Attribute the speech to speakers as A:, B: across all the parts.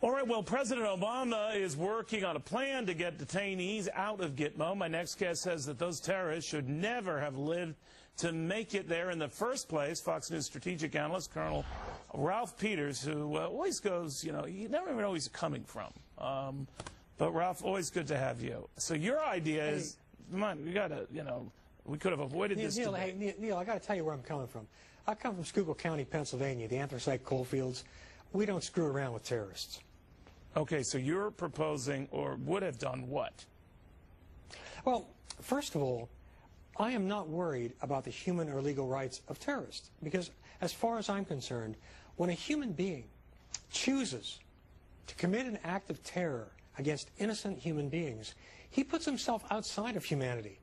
A: All right, well, President Obama is working on a plan to get detainees out of Gitmo. My next guest says that those terrorists should never have lived to make it there in the first place. Fox News strategic analyst Colonel Ralph Peters, who always goes, you never even know where he's coming from. But, Ralph, always good to have you. So your idea is, come on, we got to, we could have avoided this.
B: Neil, I got to tell you where I'm coming from. I come from Schuylkill County, Pennsylvania, the anthracite coal fields. We don't screw around with terrorists.
A: Okay, so you're proposing, or would have done what?
B: Well, first of all, I am not worried about the human or legal rights of terrorists, because as far as I'm concerned, when a human being chooses to commit an act of terror against innocent human beings, he puts himself outside of humanity.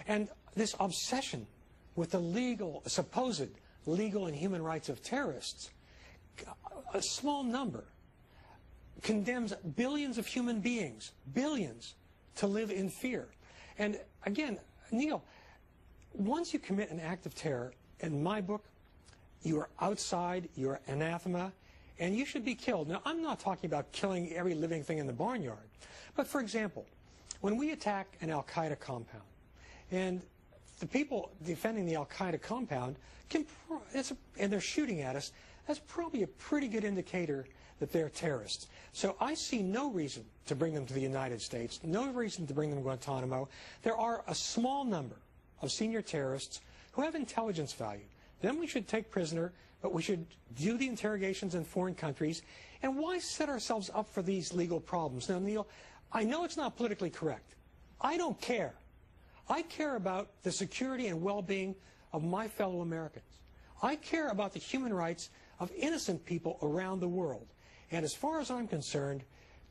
B: And this obsession with the supposed legal and human rights of terrorists, a small number, condemns billions of human beings, billions, to live in fear. And again, Neil, once you commit an act of terror, in my book, you are outside, you're anathema, and you should be killed. Now, I'm not talking about killing every living thing in the barnyard. But for example, when we attack an al-Qaeda compound, and the people defending the al-Qaeda compound, and they're shooting at us, that's probably a pretty good indicator that they're terrorists. So I see no reason to bring them to the United States, no reason to bring them to Guantanamo. There are a small number of senior terrorists who have intelligence value. Then we should take prisoner, but we should do the interrogations in foreign countries. And why set ourselves up for these legal problems? Now, Neil, I know it's not politically correct. I don't care. I care about the security and well-being of my fellow Americans. I care about the human rights of innocent people around the world. And as far as I'm concerned,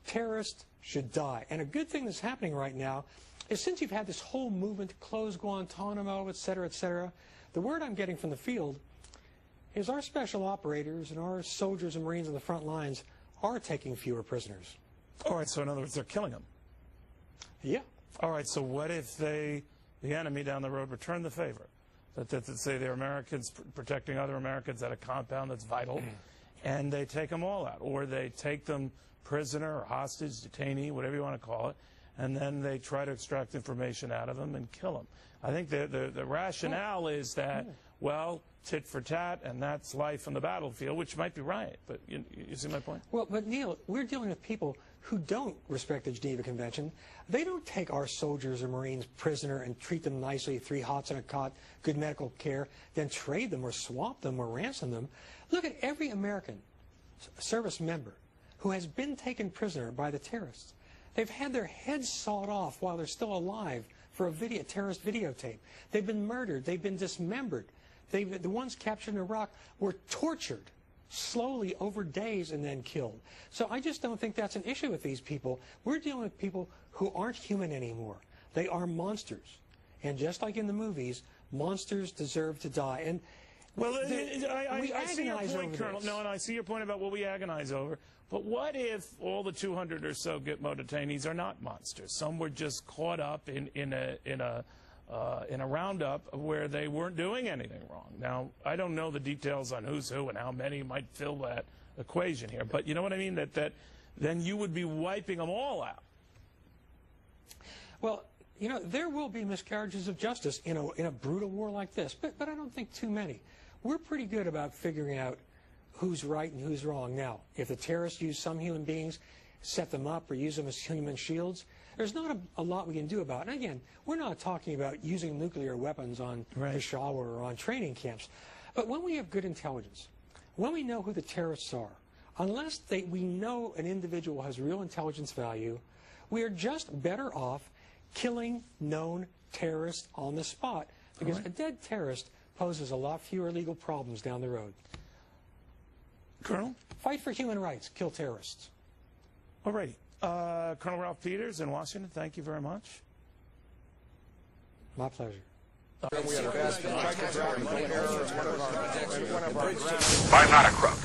B: terrorists should die. And a good thing that's happening right now is, since you've had this whole movement to close Guantanamo, et cetera, the word I'm getting from the field is our special operators and our soldiers and Marines on the front lines are taking fewer prisoners.
A: All right, so in other words, they're killing them.
B: Yeah.
A: All right, so what if the enemy down the road return the favor? That say they're Americans protecting other Americans at a compound that's vital, and they take them all out, or they take them prisoner or hostage, detainee, whatever you want to call it, and then they try to extract information out of them and kill them. I think the rationale is that, well, tit for tat, and that's life on the battlefield, which might be right, but you see my point?
B: Well, but Neil, we're dealing with people who don't respect the Geneva Convention. They don't take our soldiers or Marines prisoner and treat them nicely, 3 hots in a cot, good medical care, then trade them or swap them or ransom them. Look at every American service member who has been taken prisoner by the terrorists. They've had their heads sawed off while they're still alive for a terrorist videotape. They've been murdered. They've been dismembered. The ones captured in Iraq were tortured slowly over days and then killed. So I just don't think that's an issue with these people. We're dealing with people who aren't human anymore. They are monsters. And just like in the movies, monsters deserve to die. And
A: well, I see your point, Colonel.
B: This.
A: No, and I see your point about what we agonize over. But what if all the 200 or so Gitmo detainees are not monsters? Some were just caught up in a roundup where they weren't doing anything wrong. Now, I don't know the details on who's who and how many might fill that equation here, but you know what I mean? That then you would be wiping them all out.
B: Well, there will be miscarriages of justice in a brutal war like this, but I don't think too many. We're pretty good about figuring out who's right and who's wrong. Now, if the terrorists use some human beings, set them up, or use them as human shields, there's not a lot we can do about it. And again, we're not talking about using nuclear weapons on Peshawar or on training camps. But when we have good intelligence, when we know who the terrorists are, unless we know an individual has real intelligence value, we are just better off killing known terrorists on the spot, because a dead terrorist poses a lot fewer legal problems down the road.
A: Colonel?
B: Fight for human rights. Kill terrorists.
A: All righty. Colonel Ralph Peters in Washington, thank you very much.
B: My pleasure.
C: I'm not a crook.